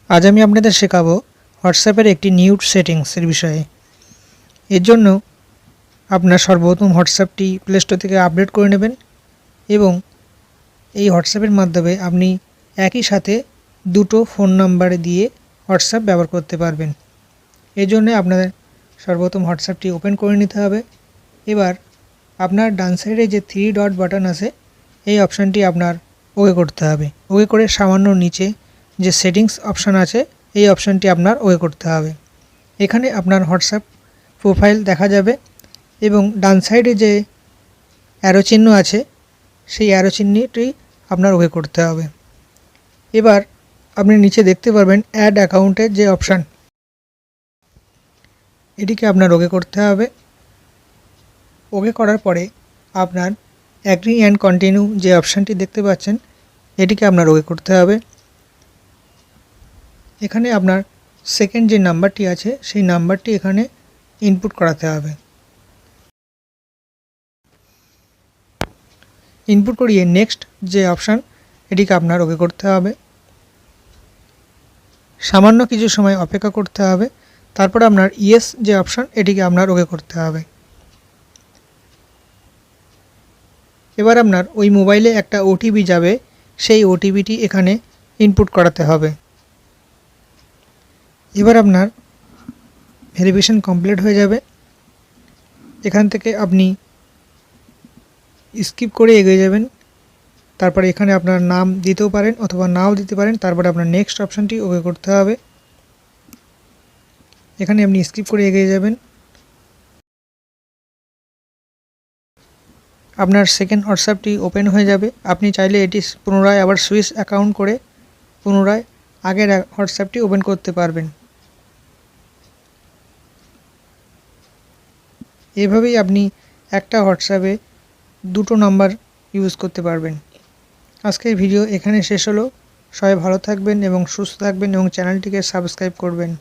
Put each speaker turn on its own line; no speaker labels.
আজ আমি আপনাদের শেখাবো হোয়াটসঅ্যাপের একটি নিউ সেটিংসের বিষয়ে। এর জন্য আপনার সর্বপ্রথম হোয়াটসঅ্যাপটি প্লে স্টোর থেকে আপডেট করে নেবেন এবং এই হোয়াটসঅ্যাপের মাধ্যমে আপনি একই সাথে দুটো ফোন নাম্বার দিয়ে হোয়াটসঅ্যাপ ব্যবহার করতে পারবেন। এর জন্য আপনাদের সর্বপ্রথম হোয়াটসঅ্যাপটি ওপেন করে নিতে হবে। এবার আপনার ডান সাইডে যে 3 ডট বাটন আছে এই অপশানটি আপনার ওকে করতে হবে। ওকে করে সামান্য নিচে যে সেটিংস অপশান আছে এই অপশানটি আপনার ওকে করতে হবে। এখানে আপনার হোয়াটসঅ্যাপ প্রোফাইল দেখা যাবে এবং ডান সাইডে যে অ্যারো চিহ্ন আছে সেই অ্যারো চিহ্নটি আপনার ওকে করতে হবে। এবার আপনি নিচে দেখতে পারবেন অ্যাড অ্যাকাউন্টের যে অপশান, এটিকে আপনার ওকে করতে হবে। ওকে করার পরে আপনার অ্যাগ্রি অ্যান্ড কন্টিনিউ যে অপশানটি দেখতে পাচ্ছেন এটিকে আপনার ওকে করতে হবে। এখানে আপনার সেকেন্ড যে নাম্বারটি আছে সেই নাম্বারটি এখানে ইনপুট করাতে হবে। ইনপুট করিয়ে নেক্সট যে অপশান এটিকে আপনার ওকে করতে হবে। সামান্য কিছু সময় অপেক্ষা করতে হবে, তারপরে আপনার ইয়েস যে অপশান এটিকে আপনার ওকে করতে হবে। এবার আপনার ওই মোবাইলে একটা ওটিপি যাবে, সেই ওটিপিটি এখানে ইনপুট করাতে হবে। এবার আপনার ভেরিফিকেশন কমপ্লিট হয়ে যাবে। এখান থেকে আপনি স্কিপ করে এগিয়ে যাবেন। তারপরে এখানে আপনার নাম দিতেও পারেন অথবা নাও দিতে পারেন। তারপরে আপনার নেক্সট অপশানটি ওকে করতে হবে। এখানে আপনি স্কিপ করে এগিয়ে যাবেন। আপনার সেকেন্ড হোয়াটসঅ্যাপটি ওপেন হয়ে যাবে। আপনি চাইলে এটি পুনরায় আবার সুইচ অ্যাকাউন্ট করে পুনরায় আগের হোয়াটসঅ্যাপটি ওপেন করতে পারবেন। এভাবেই আপনি একটা হোয়াটসঅ্যাপে দুটো নাম্বার ইউজ করতে পারবেন। আজকের ভিডিও এখানে শেষ হলো। সবাই ভালো থাকবেন এবং সুস্থ থাকবেন এবং চ্যানেলটিকে সাবস্ক্রাইব করবেন।